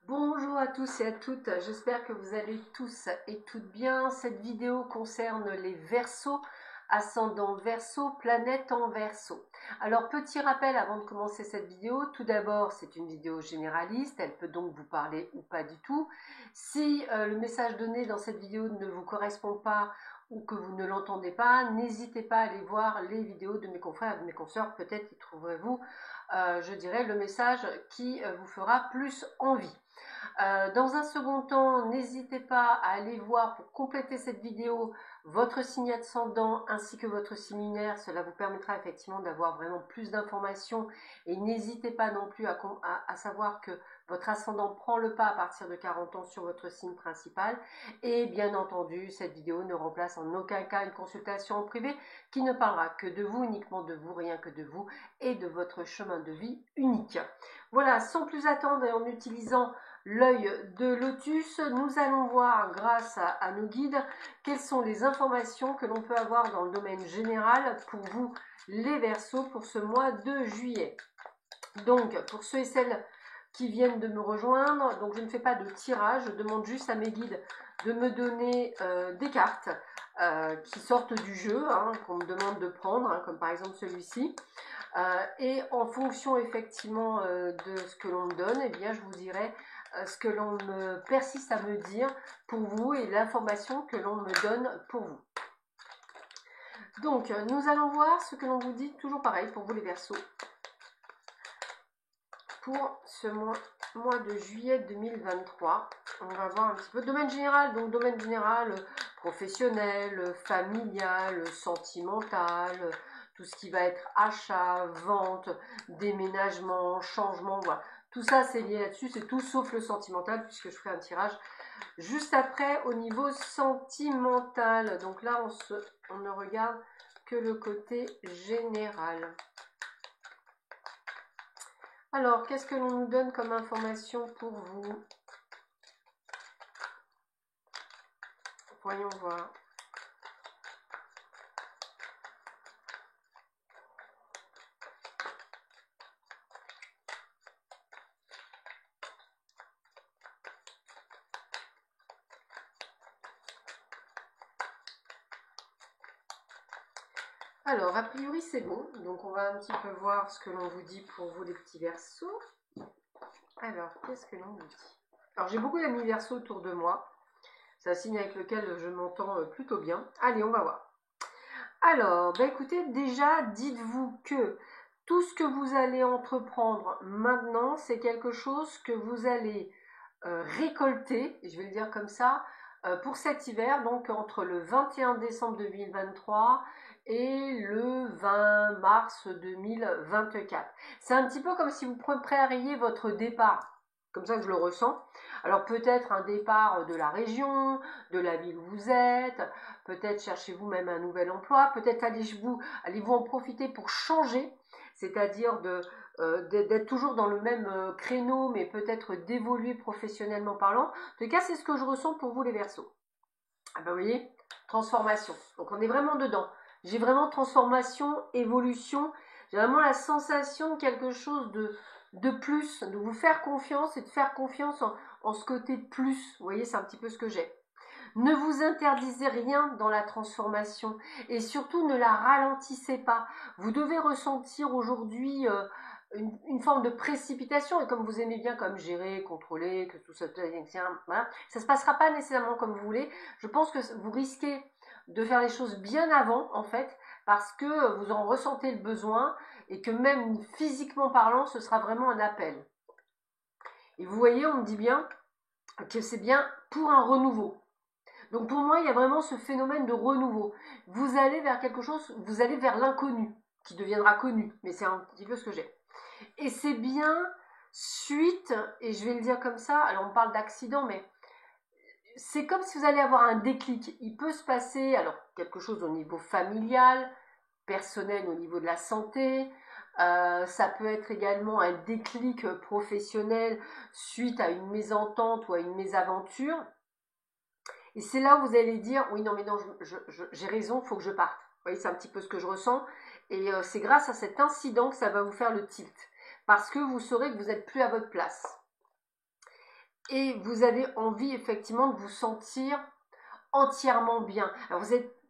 Bonjour à tous et à toutes, j'espère que vous allez tous et toutes bien. Cette vidéo concerne les Verseaux, ascendant Verseau, planète en Verseau. Alors petit rappel avant de commencer cette vidéo, tout d'abord c'est une vidéo généraliste, elle peut donc vous parler ou pas du tout. Si le message donné dans cette vidéo ne vous correspond pas ou que vous ne l'entendez pas, n'hésitez pas à aller voir les vidéos de mes confrères et de mes consoeurs, peut-être y trouverez-vous, je dirais, le message qui vous fera plus envie. Dans un second temps, n'hésitez pas à aller voir pour compléter cette vidéo votre signe ascendant ainsi que votre signe lunaire. Cela vous permettra effectivement d'avoir vraiment plus d'informations et n'hésitez pas non plus à savoir que votre ascendant prend le pas à partir de 40 ans sur votre signe principal. Et bien entendu, cette vidéo ne remplace en aucun cas une consultation en privé qui ne parlera que de vous, uniquement de vous, rien que de vous et de votre chemin de vie unique. Voilà, sans plus attendre et en utilisant l'œil de lotus, nous allons voir grâce à nos guides quelles sont les informations que l'on peut avoir dans le domaine général pour vous les Verseaux pour ce mois de juillet. Donc pour ceux et celles qui viennent de me rejoindre, donc je ne fais pas de tirage, je demande juste à mes guides de me donner des cartes qui sortent du jeu, qu'on me demande de prendre, comme par exemple celui-ci. Et en fonction effectivement de ce que l'on me donne, eh bien je vous dirai ce que l'on me persiste à me dire pour vous et l'information que l'on me donne pour vous. Donc nous allons voir ce que l'on vous dit, toujours pareil pour vous les Verseaux, pour ce mois de juillet 2023. On va voir un petit peu domaine général, donc domaine général professionnel, familial, sentimental, tout ce qui va être achat, vente, déménagement, changement, voilà. Tout ça c'est lié là-dessus, c'est tout sauf le sentimental puisque je ferai un tirage juste après au niveau sentimental. Donc là on ne regarde que le côté général. Alors, qu'est-ce que l'on nous donne comme information pour vous? Voyons voir. Alors, a priori, c'est bon. Donc, on va un petit peu voir ce que l'on vous dit pour vous, les petits Verseaux. Alors, qu'est-ce que l'on vous dit? Alors, j'ai beaucoup d'amis Verseaux autour de moi. C'est un signe avec lequel je m'entends plutôt bien. Allez, on va voir. Alors, ben écoutez, déjà, dites-vous que tout ce que vous allez entreprendre maintenant, c'est quelque chose que vous allez récolter, je vais le dire comme ça, pour cet hiver, donc entre le 21 décembre 2023 et le 20 mars 2024. C'est un petit peu comme si vous prépariez votre départ, comme ça que je le ressens. Alors peut-être un départ de la région, de la ville où vous êtes, peut-être cherchez-vous même un nouvel emploi, peut-être allez-vous en profiter pour changer, c'est-à-dire d'être toujours dans le même créneau, mais peut-être d'évoluer professionnellement parlant. En tout cas, c'est ce que je ressens pour vous les Verseaux. Ah ben vous voyez, transformation. Donc on est vraiment dedans. J'ai vraiment transformation, évolution. J'ai vraiment la sensation de quelque chose de plus, de vous faire confiance et de faire confiance en ce côté plus. Vous voyez, c'est un petit peu ce que j'ai. Ne vous interdisez rien dans la transformation et surtout ne la ralentissez pas. Vous devez ressentir aujourd'hui une forme de précipitation et comme vous aimez bien comme gérer, contrôler, que tout ça, voilà, ça ne se passera pas nécessairement comme vous voulez. Je pense que vous risquez de faire les choses bien avant en fait parce que vous en ressentez le besoin et que même physiquement parlant, ce sera vraiment un appel. Et vous voyez, on me dit bien que c'est bien pour un renouveau. Donc pour moi, il y a vraiment ce phénomène de renouveau. Vous allez vers quelque chose, vous allez vers l'inconnu, qui deviendra connu, mais c'est un petit peu ce que j'ai. Et c'est bien suite, et je vais le dire comme ça, alors on parle d'accident, mais c'est comme si vous allez avoir un déclic. Il peut se passer, alors quelque chose au niveau familial, personnel au niveau de la santé, ça peut être également un déclic professionnel suite à une mésentente ou à une mésaventure. Et c'est là où vous allez dire, oui, non, mais non, j'ai raison, il faut que je parte. Vous voyez, c'est un petit peu ce que je ressens. Et c'est grâce à cet incident que ça va vous faire le tilt. Parce que vous saurez que vous n'êtes plus à votre place. et vous avez envie effectivement de vous sentir entièrement bien. Alors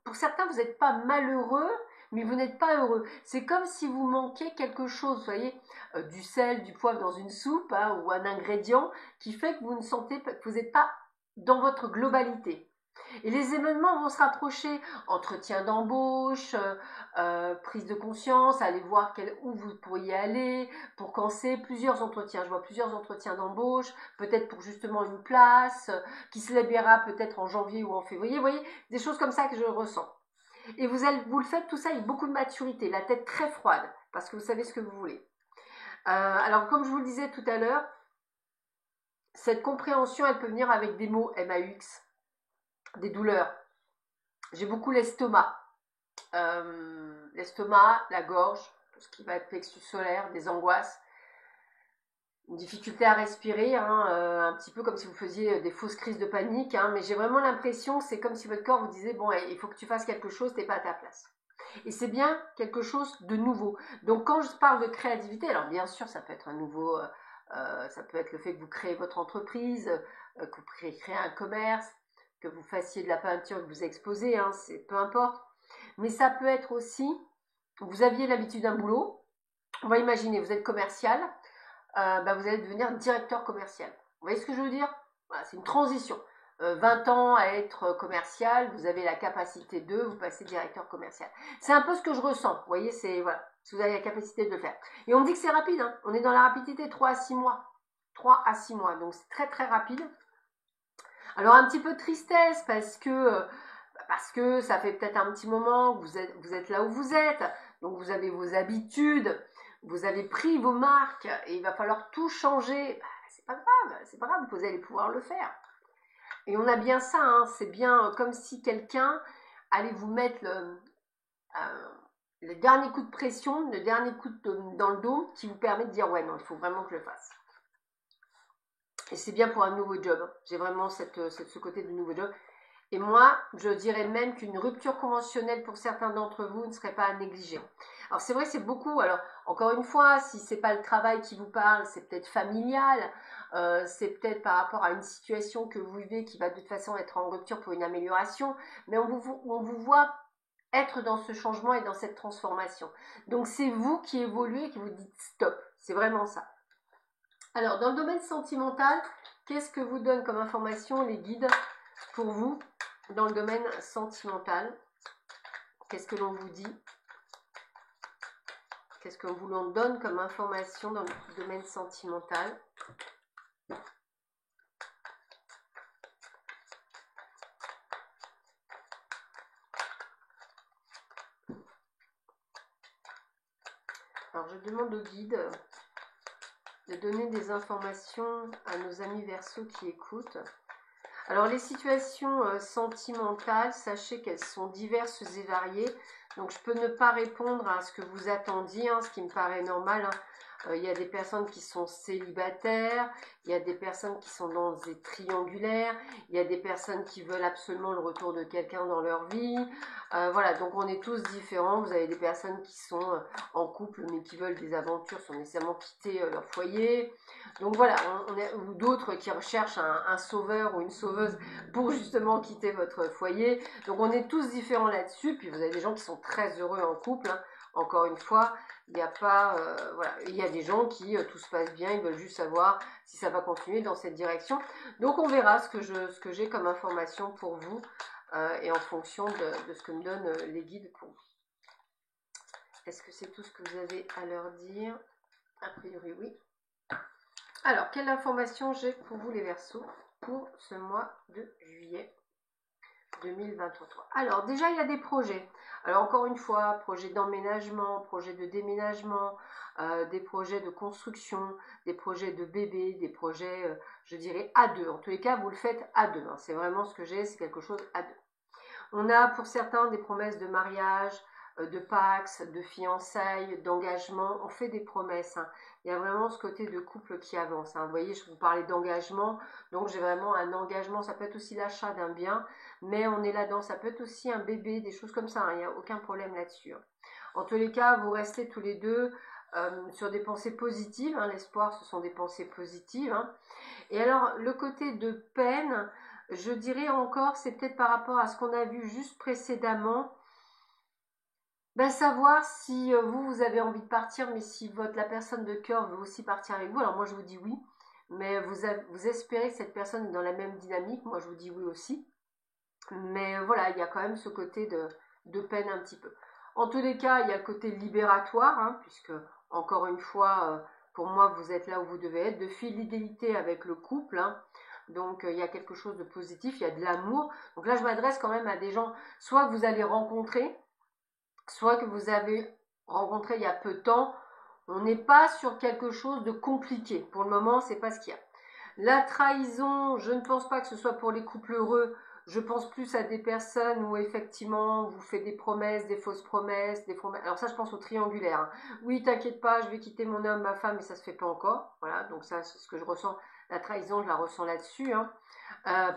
pour certains, vous n'êtes pas malheureux, mais vous n'êtes pas heureux. C'est comme si vous manquiez quelque chose, vous voyez, du sel, du poivre dans une soupe, hein, ou un ingrédient qui fait que vous ne sentez pas, que vous n'êtes pas dans votre globalité. Et les événements vont se rapprocher, entretien d'embauche, prise de conscience, aller voir où vous pourriez aller, pour quand c'est plusieurs entretiens. Je vois plusieurs entretiens d'embauche, peut-être pour justement une place, qui se libérera peut-être en janvier ou en février. Vous voyez, des choses comme ça que je ressens. Et vous le faites tout ça avec beaucoup de maturité, la tête très froide, parce que vous savez ce que vous voulez. Alors, comme je vous le disais tout à l'heure, cette compréhension, elle peut venir avec des mots MAUX, des douleurs. J'ai beaucoup l'estomac. L'estomac, la gorge, tout ce qui va être plexus solaire, des angoisses, une difficulté à respirer, hein, un petit peu comme si vous faisiez des fausses crises de panique, hein, mais j'ai vraiment l'impression que c'est comme si votre corps vous disait, bon, il faut que tu fasses quelque chose, t'es pas à ta place. Et c'est bien quelque chose de nouveau. Donc quand je parle de créativité, alors bien sûr ça peut être un nouveau, ça peut être le fait que vous créez votre entreprise, que vous créez un commerce, que vous fassiez de la peinture, que vous exposez, hein, c'est peu importe. Mais ça peut être aussi, vous aviez l'habitude d'un boulot, on va imaginer, vous êtes commercial, vous allez devenir directeur commercial. Vous voyez ce que je veux dire? Voilà, c'est une transition. 20 ans à être commercial, vous avez la capacité de vous passer directeur commercial. C'est un peu ce que je ressens. Vous voyez, c'est voilà, si vous avez la capacité de le faire. Et on me dit que c'est rapide, hein, on est dans la rapidité 3 à 6 mois. 3 à 6 mois, donc c'est très très rapide. Alors un petit peu de tristesse parce que ça fait peut-être un petit moment que vous êtes là où vous êtes, donc vous avez vos habitudes, vous avez pris vos marques et il va falloir tout changer. C'est pas grave, vous allez pouvoir le faire. Et on a bien ça, hein, c'est bien comme si quelqu'un allait vous mettre le dernier coup de pression, le dernier coup dans le dos qui vous permet de dire ouais non, il faut vraiment que je le fasse. Et c'est bien pour un nouveau job. J'ai vraiment ce côté de nouveau job. Et moi, je dirais même qu'une rupture conventionnelle pour certains d'entre vous ne serait pas à négliger. Alors c'est vrai, c'est beaucoup. Alors encore une fois, si c'est pas le travail qui vous parle, c'est peut-être familial, c'est peut-être par rapport à une situation que vous vivez qui va de toute façon être en rupture pour une amélioration. Mais on vous voit être dans ce changement et dans cette transformation. Donc c'est vous qui évoluez et qui vous dites stop. C'est vraiment ça. Alors dans le domaine sentimental, qu'est-ce que vous donne comme information les guides pour vous dans le domaine sentimental? Qu'est-ce que l'on vous dit? Qu'est-ce que vous l'on donne comme information dans le domaine sentimental? Alors je demande au guide de donner des informations à nos amis Verseaux qui écoutent. Alors les situations sentimentales, sachez qu'elles sont diverses et variées. Donc je peux ne pas répondre à ce que vous attendiez, hein, ce qui me paraît normal. Hein. Il y a des personnes qui sont célibataires, il y a des personnes qui sont dans des triangulaires, il y a des personnes qui veulent absolument le retour de quelqu'un dans leur vie. Voilà, donc on est tous différents. Vous avez des personnes qui sont en couple mais qui veulent des aventures sans nécessairement quitter leur foyer. Donc voilà, ou d'autres qui recherchent un sauveur ou une sauveuse pour justement quitter votre foyer. Donc on est tous différents là-dessus. Puis vous avez des gens qui sont très heureux en couple, hein. Encore une fois, il n'y a pas, voilà, il y a des gens qui tout se passe bien, ils veulent juste savoir si ça va continuer dans cette direction. Donc on verra ce que j'ai comme information pour vous et en fonction de ce que me donnent les guides pour vous. Est-ce que c'est tout ce que vous avez à leur dire? A priori oui. Alors, quelle information j'ai pour vous les Verseaux pour ce mois de juillet 2023? Alors, déjà, il y a des projets. Alors, encore une fois, projet d'emménagement, projet de déménagement, des projets de construction, des projets de bébé, des projets, je dirais, à deux. En tous les cas, vous le faites à deux. Hein. C'est vraiment ce que j'ai, c'est quelque chose à deux. On a pour certains des promesses de mariage, de pax, de fiançailles, d'engagement. On fait des promesses. Hein. Il y a vraiment ce côté de couple qui avance. Hein. Vous voyez, je vous parlais d'engagement. Donc, j'ai vraiment un engagement. Ça peut être aussi l'achat d'un bien. Mais on est là-dedans. Ça peut être aussi un bébé, des choses comme ça. Hein. Il n'y a aucun problème là-dessus. Hein. En tous les cas, vous restez tous les deux sur des pensées positives. Hein, l'espoir, ce sont des pensées positives. Hein. Et alors, le côté de peine, je dirais encore, c'est peut-être par rapport à ce qu'on a vu juste précédemment. Ben, savoir si vous avez envie de partir, mais si la personne de cœur veut aussi partir avec vous. Alors moi, je vous dis oui, mais vous espérez que cette personne est dans la même dynamique. Moi, je vous dis oui aussi. Mais voilà, il y a quand même ce côté de peine un petit peu. En tous les cas, il y a le côté libératoire, hein, puisque, encore une fois, pour moi, vous êtes là où vous devez être, de fidélité avec le couple. Hein. Donc, il y a quelque chose de positif, il y a de l'amour. Donc là, je m'adresse quand même à des gens, soit que vous allez rencontrer, soit que vous avez rencontré il y a peu de temps. On n'est pas sur quelque chose de compliqué. Pour le moment, c'est pas ce qu'il y a. La trahison, je ne pense pas que ce soit pour les couples heureux. Je pense plus à des personnes où effectivement vous faites des promesses, des fausses promesses, des promesses. Alors ça, je pense au triangulaire. Hein. Oui, t'inquiète pas, je vais quitter mon homme, ma femme, mais ça se fait pas encore. Voilà, donc ça, c'est ce que je ressens. La trahison, je la ressens là-dessus. Hein.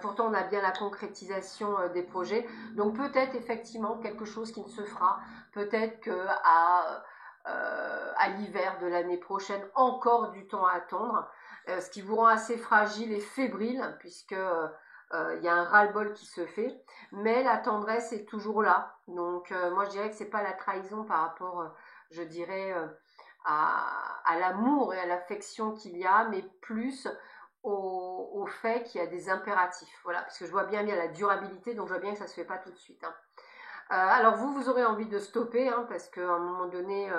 Pourtant, on a bien la concrétisation des projets. Donc peut-être effectivement quelque chose qui ne se fera. Peut-être que à l'hiver de l'année prochaine, encore du temps à attendre. Ce qui vous rend assez fragile et fébrile, puisque il y a un ras-le-bol qui se fait, mais la tendresse est toujours là. Donc moi je dirais que c'est pas la trahison par rapport, je dirais, à l'amour et à l'affection qu'il y a, mais plus au fait qu'il y a des impératifs. Voilà, parce que je vois bien la durabilité, donc je vois bien que ça se fait pas tout de suite. Hein. Alors vous aurez envie de stopper, hein, parce qu'à un moment donné,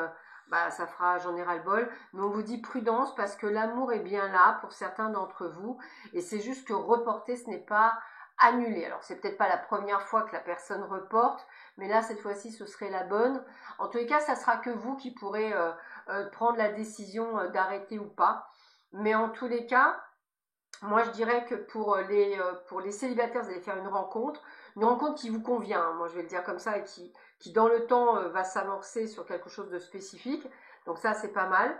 ça fera j'en ai ras-le-bol. Mais on vous dit prudence, parce que l'amour est bien là pour certains d'entre vous. Et c'est juste que reporter, ce n'est pas annuler. Alors c'est peut-être pas la première fois que la personne reporte, mais là cette fois-ci ce serait la bonne. En tous les cas, ça sera que vous qui pourrez prendre la décision d'arrêter ou pas. Mais en tous les cas, moi, je dirais que pour les célibataires, vous allez faire une rencontre qui vous convient, hein, moi je vais le dire comme ça, et qui dans le temps va s'amorcer sur quelque chose de spécifique. Donc ça, c'est pas mal.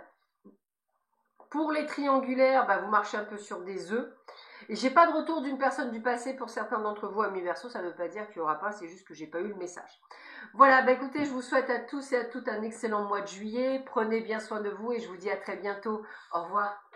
Pour les triangulaires, vous marchez un peu sur des œufs. Et j'ai pas de retour d'une personne du passé pour certains d'entre vous, amis Verseau, ça ne veut pas dire qu'il n'y aura pas, c'est juste que j'ai pas eu le message. Voilà, écoutez, je vous souhaite à tous et à toutes un excellent mois de juillet. Prenez bien soin de vous et je vous dis à très bientôt. Au revoir.